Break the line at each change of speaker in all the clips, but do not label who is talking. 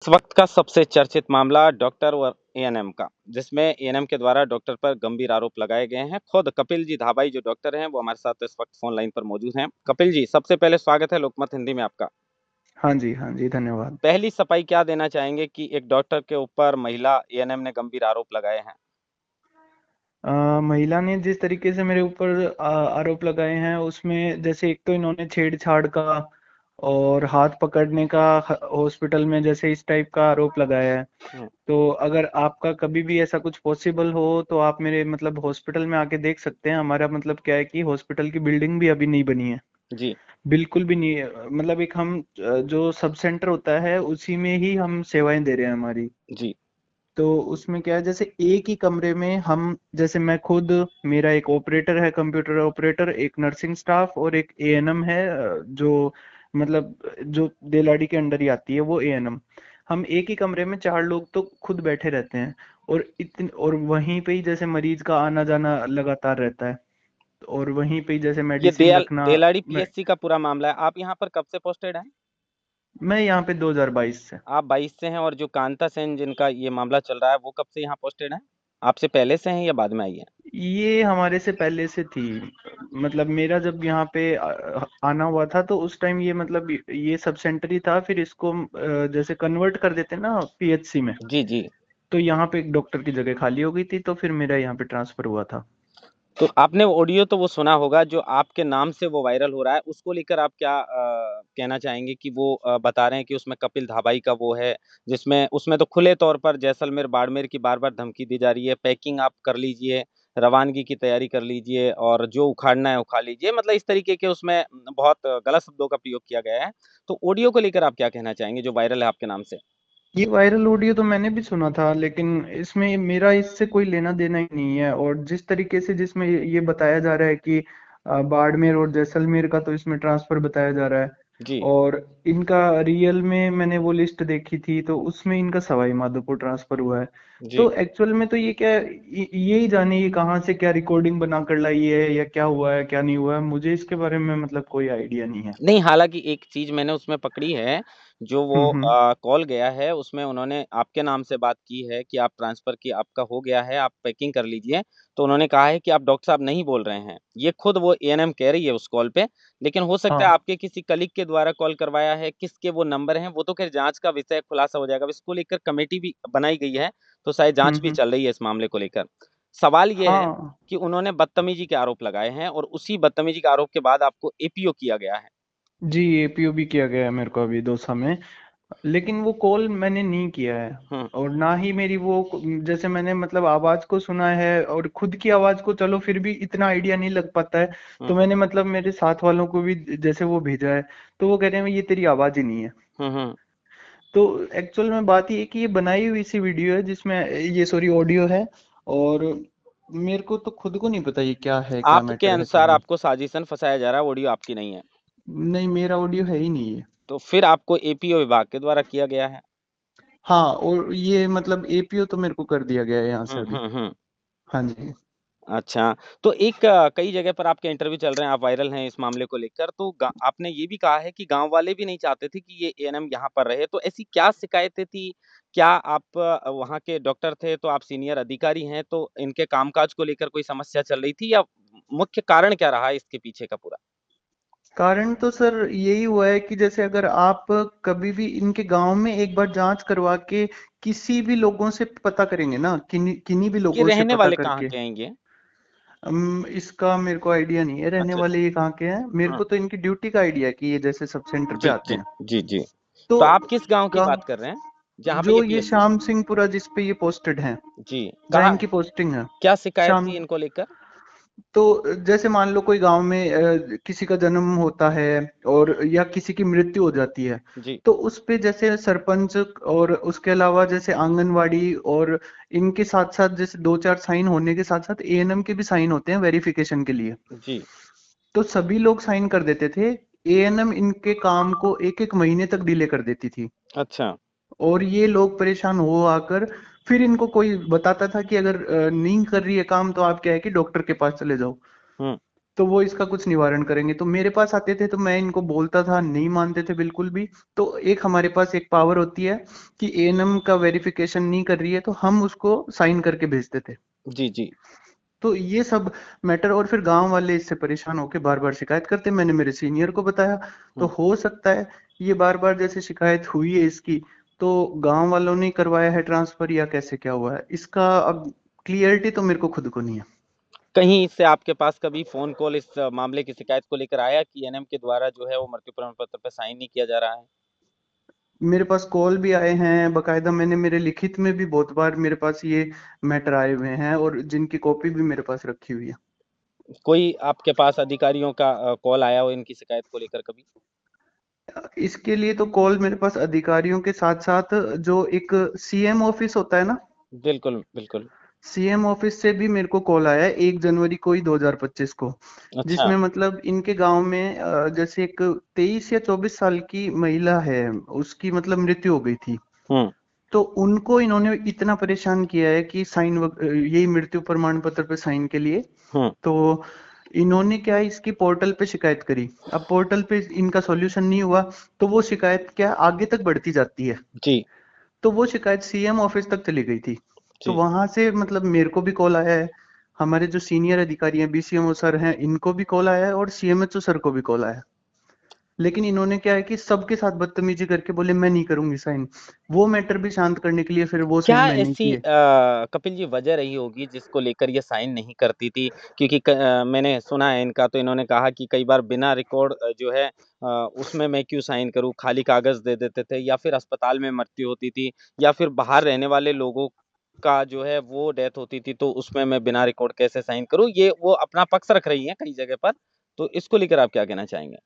इस वक्त का सबसे चर्चित मामला डॉक्टर और एएनएम का, जिसमें एएनएम के द्वारा डॉक्टर पर गंभीर आरोप लगाए गए हैं। खुद कपिल जी धाबाई जो डॉक्टर हैं वो हमारे साथ इस वक्त फोन लाइन पर मौजूद हैं। कपिल जी, सबसे पहले स्वागत है लोकमत हिंदी में आपका।
हाँ जी, धन्यवाद।
पहली सफाई क्या देना चाहेंगे कि एक डॉक्टर के ऊपर महिला एएनएम ने गंभीर आरोप लगाए हैं?
महिला ने जिस तरीके से मेरे ऊपर आरोप लगाए हैं, उसमें जैसे एक तो इन्होंने छेड़छाड़ का और हाथ पकड़ने का हॉस्पिटल में, जैसे इस टाइप का आरोप लगाया है।
हम्म,
तो अगर आपका कभी भी ऐसा कुछ पॉसिबल हो तो आप मेरे मतलब हॉस्पिटल में आके देख सकते हैं। हमारा मतलब क्या है कि हॉस्पिटल की बिल्डिंग भी अभी नहीं बनी है,
जी
बिल्कुल भी नहीं है। मतलब एक हम जो सब सेंटर होता है उसी में ही हम सेवाएं दे रहे हैं हमारी।
जी।
तो उसमें क्या है, जैसे एक ही कमरे में हम, जैसे मैं खुद, मेरा एक ऑपरेटर है, कंप्यूटर ऑपरेटर, एक नर्सिंग स्टाफ और एक एएनएम है, जो मतलब जो देलाड़ी के अंडर ही आती है वो एएनएम। हम एक ही कमरे में 4 लोग तो खुद बैठे रहते हैं। और वहीं पे ही जैसे मरीज का आना जाना लगातार रहता है। और वहीं पे ही जैसे
ये
मेडिसिन रखना।
देलाड़ी
मैं
पीएचसी का पूरा मामला है। आप यहाँ पर कब से पोस्टेड हैं?
मैं यहाँ पे 2022 से।
आप 22 से हैं। और जो कांता सेन जिनका ये मामला चल रहा है वो कब से यहाँ पोस्टेड है? आपसे पहले से हैं या बाद में आई है?
ये हमारे से पहले से थी। मतलब मेरा जब यहाँ पे आना हुआ था तो उस टाइम ये मतलब ये सब सेंटर ही था। फिर इसको जैसे कन्वर्ट कर देते हैं ना पीएचसी में।
जी जी।
तो यहाँ पे एक डॉक्टर की जगह खाली हो गई थी, तो फिर मेरा यहाँ पे ट्रांसफर हुआ था।
तो आपने ऑडियो तो वो सुना होगा जो आपके नाम से वो वायरल हो रहा है, उसको लेकर आप क्या कहना चाहेंगे कि वो बता रहे हैं कि उसमें कपिल धाबाई का वो है, जिसमें उसमें तो खुले तौर पर जैसलमेर बाड़मेर की बार बार धमकी दी जा रही है, पैकिंग आप कर लीजिए, रवानगी की तैयारी कर लीजिए और जो उखाड़ना है उखाड़ लीजिए, मतलब इस तरीके के उसमें बहुत गलत शब्दों का प्रयोग किया गया है। तो ऑडियो को लेकर आप क्या कहना चाहेंगे जो वायरल है आपके नाम से?
ये वायरल ऑडियो तो मैंने भी सुना था, लेकिन इसमें मेरा इससे कोई लेना देना ही नहीं है। और जिस तरीके से जिसमें ये बताया जा रहा है कि बाड़मेर और जैसलमेर का तो इसमें ट्रांसफर बताया जा रहा है।
जी
और इनका रियल में मैंने वो लिस्ट देखी थी तो उसमें इनका सवाई माधोपुर ट्रांसफर हुआ है।
जी।
तो एक्चुअल में तो ये क्या है, ये ही जाने ये कहाँ से क्या रिकॉर्डिंग बना कर लाई है या क्या हुआ है क्या नहीं हुआ है, मुझे इसके बारे में मतलब कोई आइडिया नहीं है।
नहीं, हालाँकि एक चीज़ मैंने उसमें पकड़ी है, जो वो
हम्म।
कॉल गया है, उसमें उन्होंने आपके नाम से बात की है कि आप ट्रांसफ़र की आपका हो गया है, आप पैकिंग कर लीजिए। तो उन्होंने कहा है कि आप डॉक्टर साहब नहीं बोल रहे हैं। ये खुद वो एएनएम कह रही है उस कॉल पे, लेकिन हो सकता है
हाँ।
आपके किसी कलीग के द्वारा कॉल करवाया है, किसके वो नंबर हैं, वो तो ख़ैर जाँच का विषय खुलासा हो जाएगा। अब इसको लेकर कमेटी भी बनाई गई है, तो शायद जाँच भी
हम्म।
चल रही है इस मामले को लेकर। सवाल ये है
हाँ
कि उन्होंने बदतमीज़ी के आरोप लगाए हैं और उसी बदतमीज़ी के आरोप के बाद आपको एपीओ किया गया है।
जी, एपीओ भी किया गया है मेरे को अभी दौसा में। लेकिन वो कॉल मैंने नहीं किया है।
हुँ,
और ना ही मेरी वो जैसे मैंने मतलब आवाज को सुना है, और खुद की आवाज को चलो फिर भी इतना आइडिया नहीं लग पाता है।
हुँ,
तो मैंने मतलब मेरे साथ वालों को भी जैसे वो भेजा है, तो वो कह रहे हैं ये तेरी आवाज ही नहीं है।
हुँ, हुँ।
तो एक्चुअल में बात ये है कि ये बनाई हुई सी वीडियो है, जिसमें ये सॉरी ऑडियो है। और मेरे को तो खुद को नहीं पता ये क्या है, क्या
आपके
मैटर है, क्या
अनुसार
नहीं।
आपको साजिशन फँसाया जा रहा है, ऑडियो आपकी नहीं है।
नहीं, मेरा ऑडियो है ही नहीं है।
तो फिर आपको एपीओ विभाग के द्वारा किया गया है।
हाँ, और ये मतलब एपीओ तो मेरे को कर दिया गया है यहाँ से
हुँ,
अभी।
हुँ, हुँ।
हाँ जी।
अच्छा, तो एक कई जगह पर आपके इंटरव्यू चल रहे हैं, आप वायरल हैं इस मामले को लेकर, तो गा आपने ये भी कहा है कि गाँव वाले भी नहीं चाहते थे कि ये एएनएम यहाँ पर रहे, तो ऐसी क्या शिकायतें थी? क्या आप वहाँ के डॉक्टर थे, तो आप सीनियर अधिकारी हैं, तो इनके कामकाज को लेकर कोई समस्या चल रही थी या मुख्य कारण क्या रहा है इसके पीछे का पूरा?
कारण तो सर यही हुआ है कि जैसे अगर आप कभी भी इनके गांव में एक बार जांच करवा के किसी भी लोगों से पता करेंगे ना, किन्हीं किन्हीं भी
ये
लोगों से
रहने
पता
वाले कहाँ
करके।
के हैं ये?
इसका मेरे को आइडिया नहीं है रहने
अच्छा, अच्छा।
वाले ये कहाँ के हैं। मेरे
हाँ।
को तो इनकी ड्यूटी का आइडिया है कि ये जैसे सब सेंटर पे
जी,
आते
जी।
हैं।
जी, जी।
तो
तो आप किस गाँव की
गांव,
बात कर रहे हैं? जहाँ पे ये
जो ये
पीएचसी
श्याम सिंहपुरा जिस पे ये पोस्टेड हैं,
जी,
जहाँ
कहाँ
इनकी पोस्टिंग है।
क्या शिकायत
श्याम,
थी इनको लेकर?
तो जैसे मान लो कोई गांव में किसी का जन्म होता है और या किसी की मृत्यु हो जाती है,
जी,
तो उस पे जैसे सरपंच और उसके अलावा जैसे आंगनवाड़ी और इनके साथ साथ जैसे 2-4 साइन होने के साथ साथ एएनएम के भी साइन होते हैं वेरिफिकेशन के लिए।
जी।
तो सभी लोग साइन कर देते थे। एएनएम इनके काम को 1-1 महीने तक डिले कर देती थी।
अच्छा।
और ये लोग परेशान हो आकर फिर इनको कोई बताता था कि अगर नहीं कर रही है काम तो आप क्या है कि डॉक्टर के पास चले जाओ।
हुँ,
तो वो इसका कुछ निवारण करेंगे। तो मेरे पास आते थे तो मैं इनको बोलता था, नहीं मानते थे बिल्कुल भी। तो एक हमारे पास एक पावर होती है कि एएनएम का वेरिफिकेशन नहीं कर रही है तो हम उसको साइन करके भेजते थे।
जी, जी।
तो ये सब मैटर, और फिर गांव वाले इससे परेशान होके बार बार शिकायत करते, मैंने मेरे सीनियर को बताया। तो
हुँ।
हो सकता है ये बार बार जैसे शिकायत हुई है इसकी, तो गांव वालों ने करवाया है ट्रांसफर या कैसे क्या हुआ है इसका अब क्लियरिटी तो मेरे को खुद को नहीं है।
कहीं इससे आपके पास कभी फ़ोन कॉल इस मामले की शिकायत को लेकर आया कि एएनएम के द्वारा जो है वो मृत्यु प्रमाण पत्र पे साइन नहीं किया जा रहा है?
मेरे पास कॉल भी आए हैं बकायदा, मैंने मेरे लिखित में भी बहुत बार मेरे पास ये मैटर आए हुए हैं और जिनकी कॉपी भी मेरे पास रखी हुई है।
कोई आपके पास अधिकारियों का कॉल आया हो इनकी शिकायत को लेकर कभी?
इसके लिए तो कॉल मेरे पास अधिकारियों के साथ साथ जो एक सीएम ऑफिस होता है ना,
बिल्कुल, बिल्कुल।
सीएम ऑफिस से भी मेरे को कॉल आया है 1 जनवरी को ही 2025 को,
अच्छा।
जिसमें मतलब इनके गांव में जैसे एक 23 या 24 साल की महिला है, उसकी मतलब मृत्यु हो गई थी।
हुँ,
तो उनको इन्होंने इतना परेशान किया है कि यही मृत्यु प्रमाण पत्र पे साइन के लिए।
हुँ।
तो इन्होंने क्या है, इसकी पोर्टल पे शिकायत करी। अब पोर्टल पे इनका सॉल्यूशन नहीं हुआ तो वो शिकायत क्या आगे तक बढ़ती जाती है।
जी,
तो वो शिकायत सीएम ऑफिस तक चली गई थी। तो
जी।
वहां से मतलब मेरे को भी कॉल आया है, हमारे जो सीनियर अधिकारी हैं बीसीएमओ सर हैं इनको भी कॉल आया है और सीएमएचओ सर को भी कॉल आया है। लेकिन इन्होंने क्या है कि सबके साथ बदतमीजी करके बोले मैं नहीं करूंगी साइन। वो मैटर भी शांत करने के लिए फिर वो
क्या
साइन मैंने ही
ऐसी
किए।
कपिल जी वजह रही होगी जिसको लेकर ये साइन नहीं करती थी? क्योंकि मैंने सुना है इनका तो इन्होंने कहा कि कई बार बिना रिकॉर्ड जो है उसमें मैं क्यों साइन करूँ? खाली कागज़ दे देते थे या फिर अस्पताल में मृत्यु होती थी या फिर बाहर रहने वाले लोगों का जो है वो डेथ होती थी तो उसमें मैं बिना रिकॉर्ड कैसे साइन करूँ? ये वो अपना पक्ष रख रही हैं कई जगह पर, तो इसको लेकर आप क्या कहना चाहेंगे?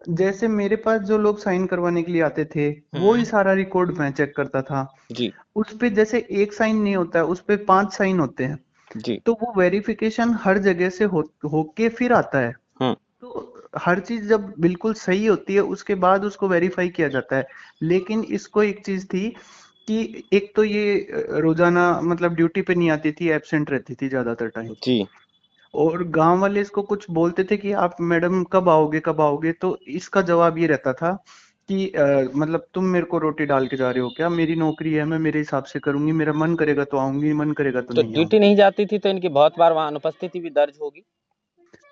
जैसे मेरे पास जो लोग साइन करवाने के लिए आते थे वो ही
हुँ।
सारा रिकॉर्ड मैं चेक करता था।
जी,
उस पे जैसे एक साइन नहीं होता है, उस पे 5 साइन होते हैं।
जी।
तो वो वेरिफिकेशन हर जगह से होके फिर आता है।
हुँ,
तो हर चीज जब बिल्कुल सही होती है उसके बाद उसको वेरीफाई किया जाता है। लेकिन इसको एक चीज थी कि एक तो ये रोजाना मतलब ड्यूटी पे नहीं आती थी, एब्सेंट रहती थी ज्यादातर टाइम।
जी।
और गांव वाले इसको कुछ बोलते थे कि आप मैडम कब आओगे कब आओगे, तो इसका जवाब ये रहता था कि मतलब तुम मेरे को रोटी डाल के जा रहे हो क्या, मेरी नौकरी है, मैं मेरे हिसाब से करूंगी, मेरा मन करेगा तो आऊंगी, मन करेगा तो
तो
नहीं
ड्यूटी
आऊंगी।
नहीं जाती थी तो इनकी बहुत बार वहाँ अनुपस्थिति भी दर्ज होगी?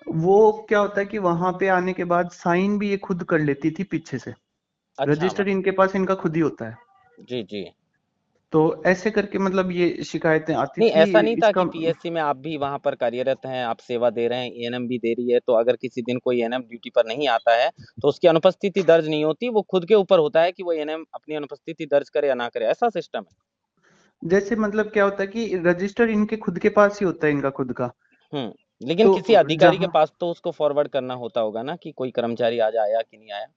वो क्या होता है कि वहां पे आने के बाद साइन भी ये खुद कर लेती थी पीछे से।
अच्छा
रजिस्टर इनके पास इनका खुद ही होता है।
जी, जी।
तो ऐसे करके मतलब ये शिकायतें आती
नहीं
थी
ऐसा नहीं था
इसका।
कि पीएससी में आप भी वहाँ पर कार्यरत हैं, आप सेवा दे रहे हैं, एएनएम भी दे रही है, तो अगर किसी दिन कोई एएनएम ड्यूटी पर नहीं आता है, तो उसकी अनुपस्थिति दर्ज नहीं होती, वो खुद के ऊपर होता है कि वो एएनएम अपनी अनुपस्थिति दर्ज करे या ना करे, ऐसा सिस्टम है?
जैसे मतलब क्या होता है कि रजिस्टर इनके खुद के पास ही होता है, इनका खुद का।
हुँ, लेकिन
तो
किसी अधिकारी के
जहाँ
पास तो उसको फॉरवर्ड करना होता होगा ना कि कोई कर्मचारी आज आया कि नहीं आया?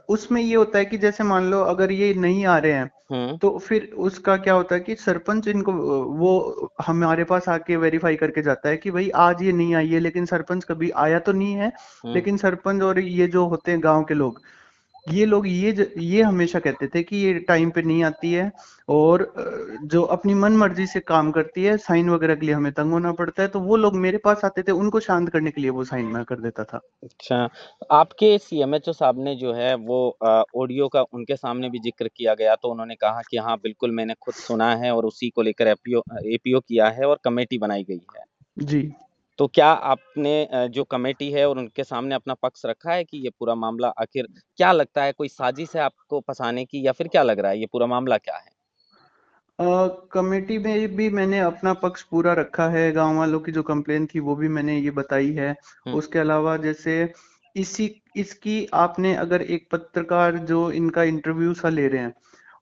उसमें ये होता है कि जैसे मान लो अगर ये नहीं आ रहे हैं
हुँ,
तो फिर उसका क्या होता है कि सरपंच इनको वो हमारे पास आके वेरीफाई करके जाता है कि भाई आज ये नहीं आई है, लेकिन सरपंच कभी आया तो नहीं है।
हुँ।
लेकिन सरपंच और ये जो होते हैं गांव के लोग, ये हमेशा कहते थे कि ये टाइम पे नहीं आती है और जो अपनी मन मर्जी से काम करती है, साइन वगैरह के लिए हमें तंग होना पड़ता है। तो वो लोग मेरे पास आते थे, उनको शांत करने के लिए वो साइन मैं कर देता था।
अच्छा, आपके सीएमएचओ साहब ने जो है वो ऑडियो का उनके सामने भी ज़िक्र किया गया तो उन्होंने कहा कि हाँ, बिल्कुल मैंने खुद सुना है और उसी को लेकर एपीओ किया है और कमेटी बनाई गई है।
जी।
तो क्या आपने जो कमेटी है और उनके सामने अपना पक्ष रखा है कि ये पूरा मामला आखिर क्या लगता है कोई साजिश है आपको फँसाने की या फिर क्या लग रहा है ये पूरा मामला क्या है?
अ, कमेटी में भी मैंने अपना पक्ष पूरा रखा है, गाँव वालों की जो कंप्लेन थी वो भी मैंने ये बताई है।
हुँ,
उसके अलावा जैसे इसी इसकी आपने अगर एक पत्रकार जो इनका इंटरव्यू सा ले रहे हैं,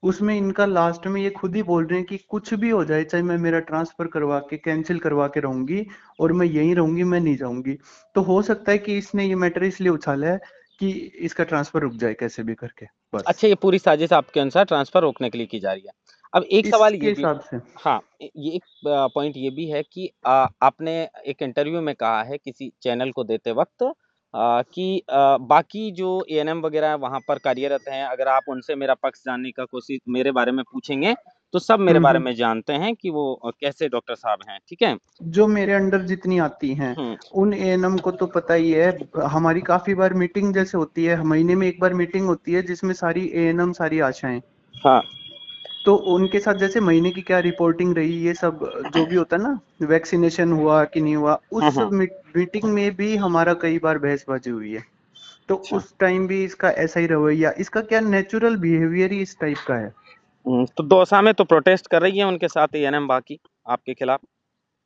उसमें इनका लास्ट में ये खुद ही बोल रहे हैं कि कुछ भी हो जाए, चाहे मैं मेरा ट्रांसफर करवा के कैंसिल करवा के रहूंगी और मैं यहीं रहूंगी, मैं नहीं जाऊंगी। तो हो सकता है कि इसने ये मैटर इसलिए उछाला है कि इसका ट्रांसफर रुक जाए कैसे भी करके, बस
अच्छा ये पूरी साजिश आपके अनुसार ट्रांसफ़र रोकने के लिए की जा रही है। अब एक सवाल
इसके
ये भी
हिसाब से।
हाँ, ये एक पॉइंट ये भी है कि आपने एक इंटरव्यू में कहा है किसी चैनल को देते वक़्त कि बाकी जो एएनएम वग़ैरह वहाँ पर कार्यरत हैं, अगर आप उनसे मेरा पक्ष जानने का कोशिश मेरे बारे में पूछेंगे, तो सब मेरे बारे
हम्म।
में जानते हैं कि वो कैसे डॉक्टर साहब हैं, ठीक है?
जो मेरे अंडर जितनी आती हैं
हुँ,
उन एएनएम को तो पता ही है। हमारी काफी बार मीटिंग जैसे होती है, महीने में एक बार मीटिंग होती है जिसमें सारी एएनएम, सारी आशाएं,
हाँ,
तो उनके साथ जैसे महीने की क्या रिपोर्टिंग रही, ये सब जो भी होता है ना, वैक्सीनेशन हुआ कि नहीं हुआ,
हुँ,
उस
हुँ,
मीटिंग में भी हमारा कई बार बहसबाजी हुई है। तो
अच्छा।
उस टाइम भी इसका ऐसा ही रवैया, इसका क्या नेचुरल बिहेवियर ही इस टाइप का है।
तो दौसा में तो प्रोटेस्ट कर रही है उनके साथ एएनएम बाकी आपके खिलाफ?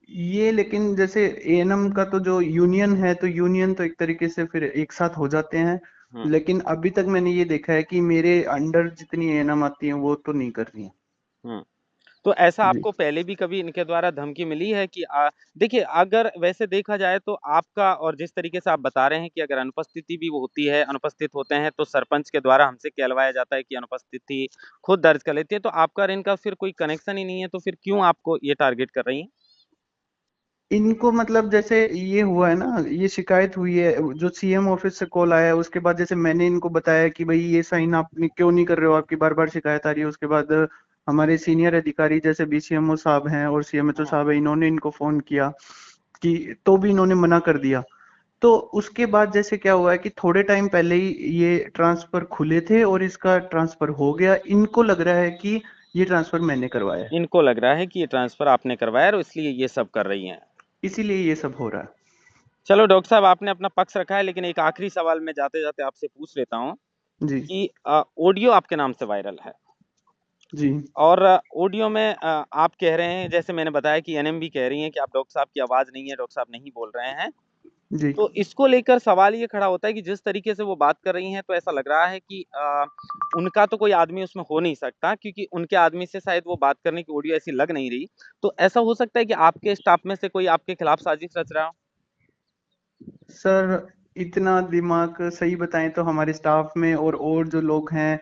ये लेकिन जैसे एएनएम का तो जो यूनियन है, तो यूनियन तो एक तरीके से फिर एक साथ हो जाते हैं।
हुँ,
लेकिन अभी तक मैंने ये देखा है कि मेरे अंडर जितनी एएनएम आती हैं वो तो नहीं कर रही हैं।
हुँ। तो ऐसा
जी।
आपको पहले भी कभी इनके द्वारा धमकी मिली है कि देखिए अगर वैसे देखा जाए तो आपका और जिस तरीके से आप बता रहे हैं कि अगर अनुपस्थिति भी वो होती है, अनुपस्थित होते हैं तो सरपंच के द्वारा हमसे कहलवाया जाता है कि अनुपस्थिति खुद दर्ज कर लेती है, तो आपका और इनका फिर कोई कनेक्शन ही नहीं है, तो फिर क्यों आपको ये टारगेट कर रही हैं?
इनको मतलब जैसे ये हुआ है ना, ये शिकायत हुई है, जो सीएम ऑफिस से कॉल आया है, उसके बाद जैसे मैंने इनको बताया कि भाई ये साइन आप क्यों नहीं कर रहे हो, आपकी बार बार शिकायत आ रही है। उसके बाद हमारे सीनियर अधिकारी जैसे बीसीएमओ साहब हैं और सीएमएचओ
हुँ,
साहब है, इन्होंने इनको फोन किया कि, तो भी इन्होंने मना कर दिया। तो उसके बाद जैसे क्या हुआ है कि थोड़े टाइम पहले ही ये ट्रांसफर खुले थे और इसका ट्रांसफर हो गया। इनको लग रहा है कि ये ट्रांसफर मैंने करवाया है,
इनको लग रहा है कि ये ट्रांसफ़र आपने करवाया है और इसलिए ये सब कर रही हैं।
इसीलिए ये सब हो रहा है।
चलो डॉक्टर साहब आपने अपना पक्ष रखा है, लेकिन एक आखिरी सवाल मैं जाते-जाते आपसे पूछ लेता हूँ
जी।
कि ऑडियो आपके नाम से वायरल है।
जी।
और ऑडियो में आप कह रहे हैं जैसे मैंने बताया कि एनएम भी कह रही हैं कि आप डॉक्टर साहब की आवाज़ नहीं है, डॉक्टर साहब नहीं बोल रहे हैं।
जी।
तो इसको लेकर सवाल ये खड़ा होता है कि जिस तरीके से वो बात कर रही हैं, तो ऐसा लग रहा है कि उनका तो कोई आदमी उसमें हो नहीं सकता क्योंकि उनके आदमी से शायद वो बात करने की ऑडियो ऐसी लग नहीं रही। तो ऐसा हो सकता है कि आपके स्टाफ में से कोई आपके खिलाफ साजिश रच रहा हो?
सर, इतना दिमाग सही बताएं तो हमारे स्टाफ में और जो लोग हैं,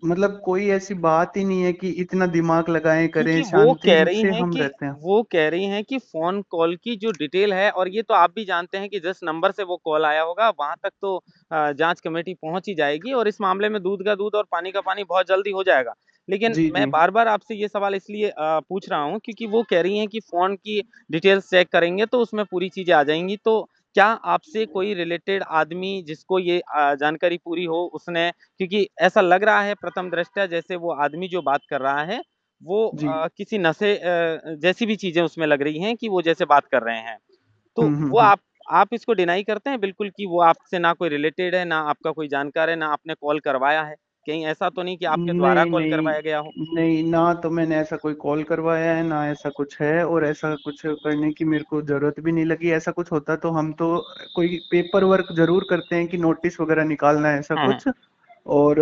मतलब कोई ऐसी बात ही नहीं है कि इतना दिमाग लगाएं करें,
क्योंकि
शांति से हम रहते हैं।
वो कह रही हैं कि फ़ोन कॉल की जो डिटेल है और ये तो आप भी जानते हैं कि जिस नंबर से वो कॉल आया होगा वहाँ तक तो जाँच कमेटी पहुँच ही जाएगी और इस मामले में दूध का दूध और पानी का पानी बहुत जल्दी हो जाएगा। लेकिन
जी।
मैं
जी।
बार-बार आपसे ये सवाल इसलिए पूछ रहा हूँ क्योंकि वो कह रही हैं कि फ़ोन की डिटेल्स चेक करेंगे तो उसमें पूरी चीज़ें आ जाएँगी। तो क्या आपसे कोई रिलेटेड आदमी जिसको ये जानकारी पूरी हो उसने क्योंकि ऐसा लग रहा है प्रथम दृष्टया जैसे वो आदमी जो बात कर रहा है वो
जी।
किसी नशे जैसी भी चीज़ें उसमें लग रही हैं कि वो जैसे बात कर रहे हैं। तो वो
हम्म।
आप इसको डिनाई करते हैं बिल्कुल कि वो आपसे ना कोई रिलेटेड है, ना आपका कोई जानकार है, ना आपने कॉल करवाया है? कहीं ऐसा तो नहीं कि आपके द्वारा
नहीं,
कॉल
नहीं,
करवाया गया हो?
नहीं, ना तो मैंने ऐसा कोई कॉल करवाया है, ना ऐसा कुछ है, और ऐसा कुछ करने की मेरे को जरूरत भी नहीं लगी। ऐसा कुछ होता तो हम तो कोई पेपर वर्क जरूर करते हैं कि नोटिस वगैरह निकालना है, ऐसा
हुँ, हुँ।
कुछ। और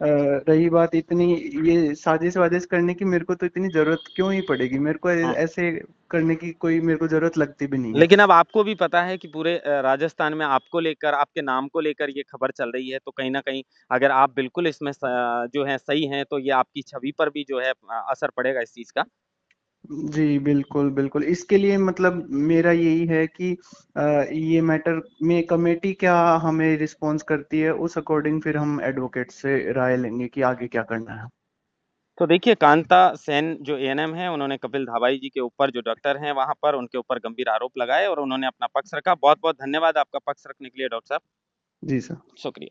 रही बात इतनी, ये साजिश वाजिश करने की मेरे को तो इतनी जरूरत क्यों ही पड़ेगी, मेरे को
हुँ।
ऐसे करने की कोई मेरे को जरूरत लगती भी नहीं है।
लेकिन अब आपको भी पता है कि पूरे राजस्थान में आपको लेकर, आपके नाम को लेकर ये खबर चल रही है, तो कहीं न कहीं अगर आप बिल्कुल इसमें जो है सही हैं, तो ये आपकी छवि पर भी जो है असर पड़ेगा इस चीज़ का।
जी, बिल्कुल, बिल्कुल। इसके लिए मतलब मेरा यही है कि ये मैटर में कमेटी क्या हमें रिस्पॉन्स करती है, उस अकॉर्डिंग फिर हम एडवोकेट से राय लेंगे कि आगे क्या करना है।
तो देखिए कांता सेन जो एएनएम हैं, उन्होंने कपिल धाबाई जी के ऊपर जो डॉक्टर हैं वहाँ पर उनके ऊपर गंभीर आरोप लगाए और उन्होंने अपना पक्ष रखा। बहुत-बहुत धन्यवाद आपका पक्ष रखने के लिए डॉक्टर साहब।
जी सर।
शुक्रिया।